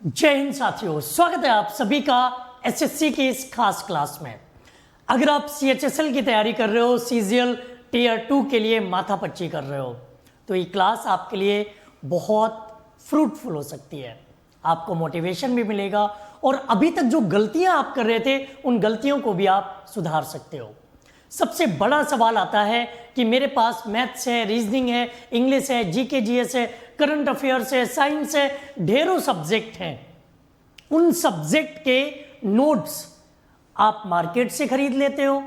जय हिंद साथियों, स्वागत है आप सभी का एसएससी की इस खास क्लास में। अगर आप सीएचएसएल की तैयारी कर रहे हो, सीजीएल टीयर 2 के लिए माथापच्ची कर रहे हो, तो ये क्लास आपके लिए बहुत फ्रूटफुल हो सकती है। आपको मोटिवेशन भी मिलेगा और अभी तक जो गलतियां आप कर रहे थे उन गलतियों को भी आप सुधार सकते हो। सबसे बड़ा सवाल आता है कि मेरे पास मैथ्स है, रीजनिंग है, इंग्लिश है, जीके जीएस है, करंट अफेयर्स है, साइंस है, ढेरों सब्जेक्ट हैं। उन सब्जेक्ट के नोट्स आप मार्केट से खरीद लेते हो।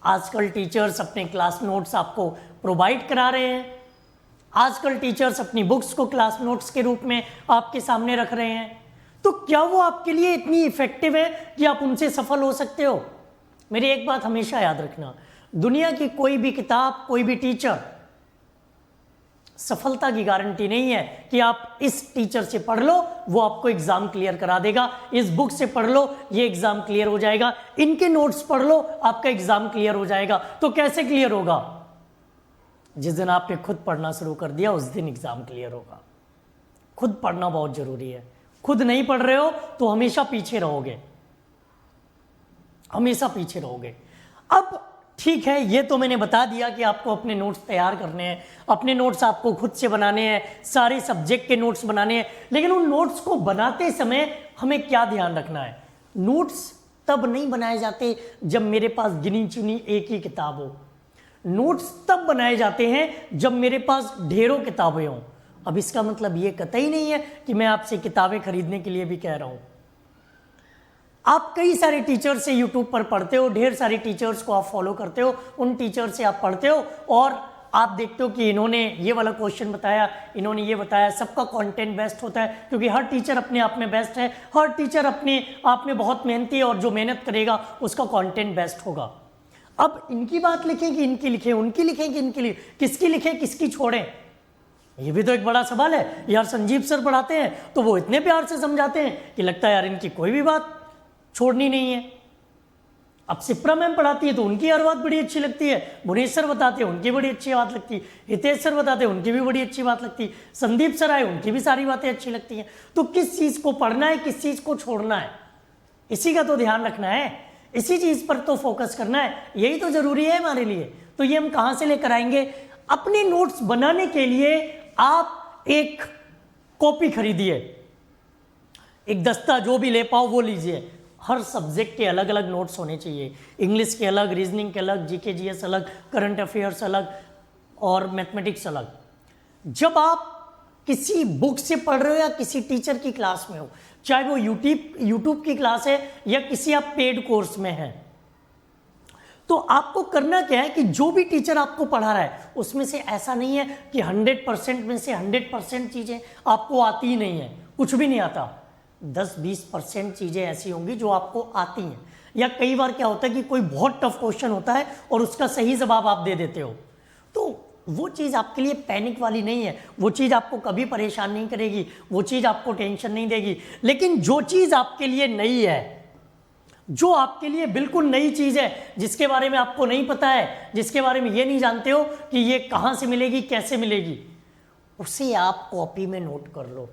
आजकल टीचर्स अपने क्लास नोट्स आपको प्रोवाइड करा रहे हैं। आजकल टीचर्स अपनी बुक्स को क्लास नोट्स के रूप में आपके सामने रख रहे हैं। तो क्या वो आपके लिए इतनी इफेक्टिव है कि आप उनसे सफल हो सकते हो? मेरी एक बात हमेशा याद रखना, दुनिया की कोई भी किताब, कोई भी टीचर सफलता की गारंटी नहीं है कि आप इस टीचर से पढ़ लो वो आपको एग्जाम क्लियर करा देगा, इस बुक से पढ़ लो ये एग्जाम क्लियर हो जाएगा, इनके नोट्स पढ़ लो आपका एग्जाम क्लियर हो जाएगा। तो कैसे क्लियर होगा? जिस दिन आपने खुद पढ़ना शुरू कर दिया उस दिन एग्जाम क्लियर होगा। खुद पढ़ना बहुत जरूरी है। खुद नहीं पढ़ रहे हो तो हमेशा पीछे रहोगे, हमेशा पीछे रहोगे। अब ठीक है, ये तो मैंने बता दिया कि आपको अपने नोट्स तैयार करने हैं, अपने नोट्स आपको खुद से बनाने हैं, सारे सब्जेक्ट के नोट्स बनाने हैं। लेकिन उन नोट्स को बनाते समय हमें क्या ध्यान रखना है? नोट्स तब नहीं बनाए जाते जब मेरे पास गिनी चुनी एक ही किताब हो। नोट्स तब बनाए जाते हैं जब मेरे पास ढेरों किताबें हों। अब इसका मतलब ये कतई नहीं है कि मैं आपसे किताबें खरीदने के लिए भी कह रहा हूं। आप कई सारे टीचर से यूट्यूब पर पढ़ते हो, ढेर सारे टीचर्स को आप फॉलो करते हो, उन टीचर से आप पढ़ते हो और आप देखते हो कि इन्होंने ये वाला क्वेश्चन बताया, इन्होंने ये बताया। सबका कंटेंट बेस्ट होता है क्योंकि हर टीचर अपने आप में बेस्ट है, हर टीचर अपने आप में बहुत मेहनती है और जो मेहनत करेगा उसका कंटेंट बेस्ट होगा। अब इनकी बात लिखें कि इनकी लिखें, उनकी लिखें कि इनकी लिखें, किसकी लिखें किसकी छोड़ें, ये भी तो एक बड़ा सवाल है। यार संजीव सर पढ़ाते हैं तो वो इतने प्यार से समझाते हैं कि लगता है यार इनकी कोई भी बात छोड़नी नहीं है। अब सिप्रा मैम पढ़ाती है तो उनकी हर बात बड़ी अच्छी लगती है, भुवनेश सर बताते हैं उनकी बड़ी अच्छी बात लगती है, हितेश सर बताते हैं उनकी भी बड़ी अच्छी बात लगती है, संदीप सर आए उनकी भी सारी बातें अच्छी लगती हैं। तो किस चीज़ को पढ़ना है, किस चीज़ को छोड़ना है, इसी का तो ध्यान रखना है, इसी चीज़ पर तो फोकस करना है। यही तो जरूरी है हमारे लिए। तो ये हम कहाँ से लेकर आएंगे? अपने नोट्स बनाने के लिए आप एक कॉपी खरीदिए, एक दस्ता, जो भी ले पाओ वो लीजिए। हर सब्जेक्ट के अलग अलग नोट्स होने चाहिए। इंग्लिश के अलग, रीजनिंग के अलग, जीके जीएस अलग, करंट अफेयर्स अलग और मैथमेटिक्स अलग। जब आप किसी बुक से पढ़ रहे हो या किसी टीचर की क्लास में हो, चाहे वो यूट्यूब की क्लास है या किसी आप पेड कोर्स में है, तो आपको करना क्या है कि जो भी टीचर आपको पढ़ा रहा है उसमें से ऐसा नहीं है कि 100% में से 100% चीज़ें आपको आती ही नहीं है, कुछ भी नहीं आता। 10-20% चीज़ें ऐसी होंगी जो आपको आती हैं। या कई बार क्या होता है कि कोई बहुत टफ क्वेश्चन होता है और उसका सही जवाब आप दे देते हो, तो वो चीज़ आपके लिए पैनिक वाली नहीं है, वो चीज़ आपको कभी परेशान नहीं करेगी, वो चीज़ आपको टेंशन नहीं देगी। लेकिन जो चीज़ आपके लिए नई है, जो आपके लिए बिल्कुल नई चीज़ है, जिसके बारे में आपको नहीं पता है, जिसके बारे में ये नहीं जानते हो कि ये कहाँ से मिलेगी, कैसे मिलेगी, उसे आप कॉपी में नोट कर लो।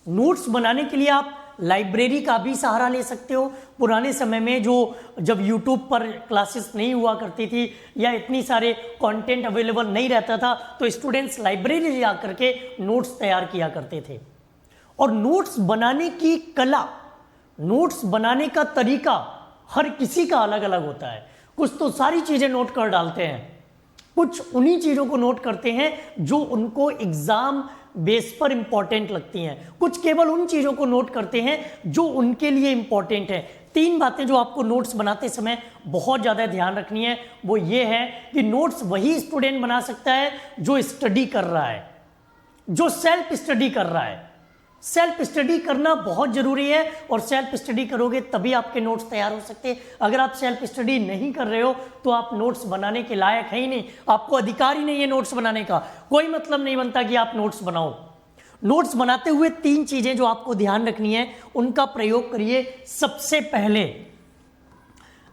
नोट्स बनाने के लिए आप लाइब्रेरी का भी सहारा ले सकते हो। पुराने समय में जब यूट्यूब पर क्लासेस नहीं हुआ करती थी या इतनी सारे कंटेंट अवेलेबल नहीं रहता था, तो स्टूडेंट्स लाइब्रेरी जा करके नोट्स तैयार किया करते थे। और नोट्स बनाने की कला, नोट्स बनाने का तरीका हर किसी का अलग अलग होता है। कुछ तो सारी चीज़ें नोट कर डालते हैं, कुछ उन्हीं चीज़ों को नोट करते हैं जो उनको एग्जाम बेस पर इंपॉर्टेंट लगती हैं, कुछ केवल उन चीज़ों को नोट करते हैं जो उनके लिए इंपॉर्टेंट है। 3 बातें जो आपको नोट्स बनाते समय बहुत ज़्यादा ध्यान रखनी है, वो ये है कि नोट्स वही स्टूडेंट बना सकता है जो स्टडी कर रहा है, जो सेल्फ स्टडी कर रहा है। सेल्फ स्टडी करना बहुत जरूरी है और सेल्फ स्टडी करोगे तभी आपके नोट्स तैयार हो सकते हैं। अगर आप सेल्फ स्टडी नहीं कर रहे हो तो आप नोट्स बनाने के लायक है ही नहीं, आपको अधिकार ही नहीं है नोट्स बनाने का। कोई मतलब नहीं बनता कि आप नोट्स बनाओ। नोट्स बनाते हुए 3 चीजें जो आपको ध्यान रखनी है, उनका प्रयोग करिए। सबसे पहले,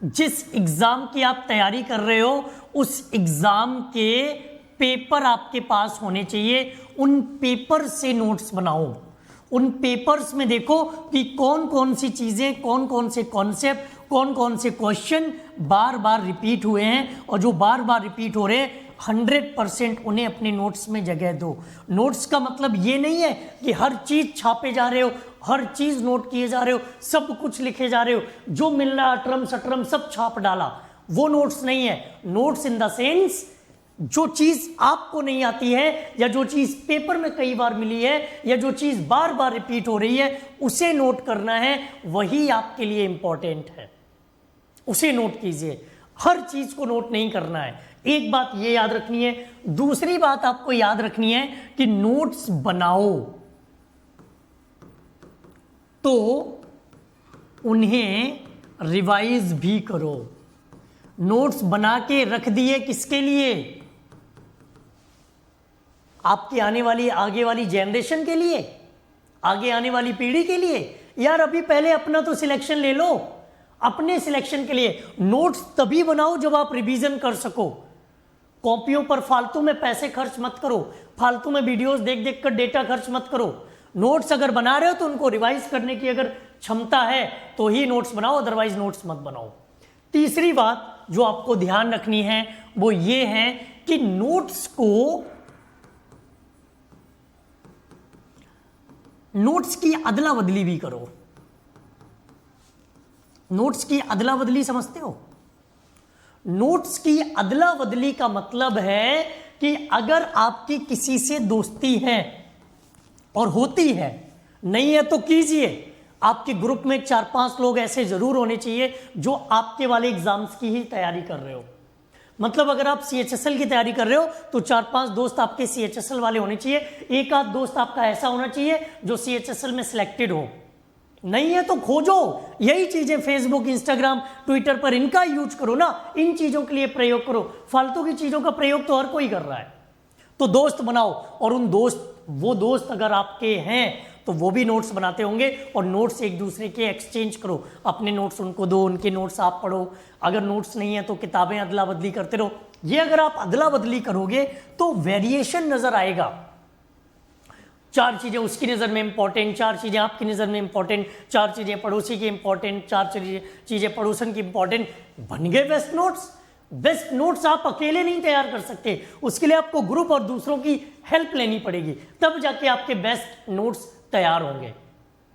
जिस एग्जाम की आप तैयारी कर रहे हो उस एग्जाम के पेपर आपके पास होने चाहिए, उन पेपर से नोट्स बनाओ। उन पेपर्स में देखो कि कौन कौन सी चीज़ें, कौन कौन से कॉन्सेप्ट, कौन कौन से क्वेश्चन बार बार रिपीट हुए हैं, और जो बार बार रिपीट हो रहे हैं 100% उन्हें अपने नोट्स में जगह दो। नोट्स का मतलब ये नहीं है कि हर चीज़ छापे जा रहे हो, हर चीज़ नोट किए जा रहे हो, सब कुछ लिखे जा रहे हो, जो मिल रहा अटरम सटरम सब छाप डाला, वो नोट्स नहीं है। नोट्स इन द सेंस जो चीज आपको नहीं आती है, या जो चीज पेपर में कई बार मिली है, या जो चीज बार बार रिपीट हो रही है, उसे नोट करना है, वही आपके लिए इंपॉर्टेंट है, उसे नोट कीजिए। हर चीज को नोट नहीं करना है। एक बात ये याद रखनी है। दूसरी बात आपको याद रखनी है कि नोट्स बनाओ तो उन्हें रिवाइज भी करो। नोट्स बना के रख दिए किसके लिए? आपकी आने वाली आगे वाली जनरेशन के लिए, आगे आने वाली पीढ़ी के लिए। यार अभी पहले अपना तो सिलेक्शन ले लो। अपने सिलेक्शन के लिए नोट्स तभी बनाओ जब आप रिवीजन कर सको। कॉपियों पर फालतू में पैसे खर्च मत करो, फालतू में वीडियोस देख देख कर डेटा खर्च मत करो। नोट्स अगर बना रहे हो तो उनको रिवाइज करने की अगर क्षमता है तो ही नोट्स बनाओ, अदरवाइज नोट्स मत बनाओ। तीसरी बात जो आपको ध्यान रखनी है वो ये है कि नोट्स की अदला बदली भी करो। नोट्स की अदला बदली समझते हो? नोट्स की अदला बदली का मतलब है कि अगर आपकी किसी से दोस्ती है और होती है, नहीं है तो कीजिए। आपके ग्रुप में 4-5 लोग ऐसे जरूर होने चाहिए जो आपके वाले एग्जाम्स की ही तैयारी कर रहे हो। मतलब अगर आप CHSL की तैयारी कर रहे हो तो 4-5 दोस्त आपके CHSL वाले होने चाहिए। एक आध दोस्त आपका ऐसा होना चाहिए जो CHSL में सिलेक्टेड हो। नहीं है तो खोजो। यही चीजें फेसबुक, इंस्टाग्राम, ट्विटर पर इनका यूज करो ना, इन चीजों के लिए प्रयोग करो। फालतू की चीजों का प्रयोग तो हर कोई कर रहा है। तो दोस्त बनाओ, और वो दोस्त अगर आपके हैं तो वो भी नोट्स बनाते होंगे, और नोट्स एक दूसरे के एक्सचेंज करो। अपने नोट्स उनको दो, उनके नोट्स आप पढ़ो। अगर नोट्स नहीं है तो किताबें अदला बदली करते रहो। ये अगर आप अदला बदली करोगे तो वेरिएशन नजर आएगा। 4 चीजें उसकी नजर में इंपॉर्टेंट, 4 चीजें आपकी नजर में इंपॉर्टेंट, 4 चीजें पड़ोसी की इंपॉर्टेंट, 4 चीजें पड़ोसन की इंपॉर्टेंट। बन गए बेस्ट नोट्स। बेस्ट नोट्स आप अकेले नहीं तैयार कर सकते, उसके लिए आपको ग्रुप और दूसरों की हेल्प लेनी पड़ेगी, तब जाके आपके बेस्ट नोट्स तैयार होंगे।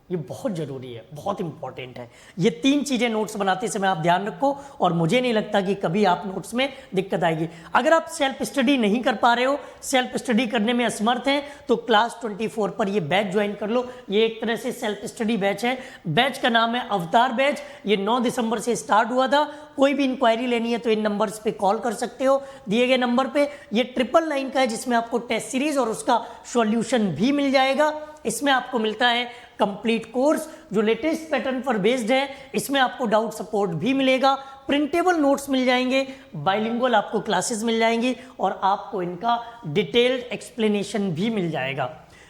ये बहुत जरूरी है, बहुत इंपॉर्टेंट है। ये 3 चीजें नोट्स बनाते समय आप ध्यान रखो, और मुझे नहीं लगता कि कभी आप नोट्स में दिक्कत आएगी। अगर आप सेल्फ स्टडी नहीं कर पा रहे हो, सेल्फ स्टडी करने में असमर्थ हैं, तो क्लास 24 पर ये बैच ज्वाइन कर लो। ये एक तरह से सेल्फ स्टडी बैच है। बैच का नाम है अवतार बैच। ये 9 दिसंबर से स्टार्ट हुआ था। कोई भी इंक्वायरी लेनी है तो इन नंबर्स पे कॉल कर सकते हो, दिए गए नंबर पे। ये 999 का है, जिसमें आपको टेस्ट सीरीज और उसका सॉल्यूशन भी मिल जाएगा। इसमें आपको मिलता है कंप्लीट कोर्स जो लेटेस्ट पैटर्न पर बेस्ड है। इसमें आपको डाउट सपोर्ट भी मिलेगा, प्रिंटेबल नोट्स मिल जाएंगे, बाइलिंगुअल आपको क्लासेस मिल जाएंगी, और आपको इनका डिटेल्ड एक्सप्लेनेशन भी मिल जाएगा।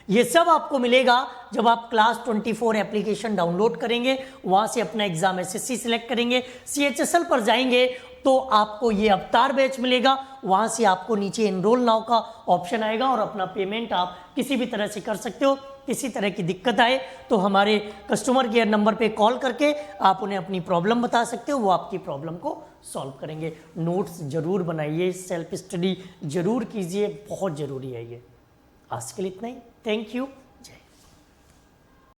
ये सब आपको मिलेगा जब आप क्लास 24 एप्लीकेशन डाउनलोड करेंगे, वहां से अपना एग्जाम SSC सिलेक्ट करेंगे, CHSL पर जाएंगे तो आपको ये अवतार बैच मिलेगा। वहां से आपको नीचे एनरोल नाउ का ऑप्शन आएगा, और अपना पेमेंट आप किसी भी तरह से कर सकते हो। किसी तरह की दिक्कत आए तो हमारे कस्टमर केयर नंबर पे कॉल करके आप उन्हें अपनी प्रॉब्लम बता सकते हो, वो आपकी प्रॉब्लम को सॉल्व करेंगे। नोट्स जरूर बनाइए, सेल्फ स्टडी जरूर कीजिए, बहुत जरूरी है ये। आज के लिए इतना ही। Thank you.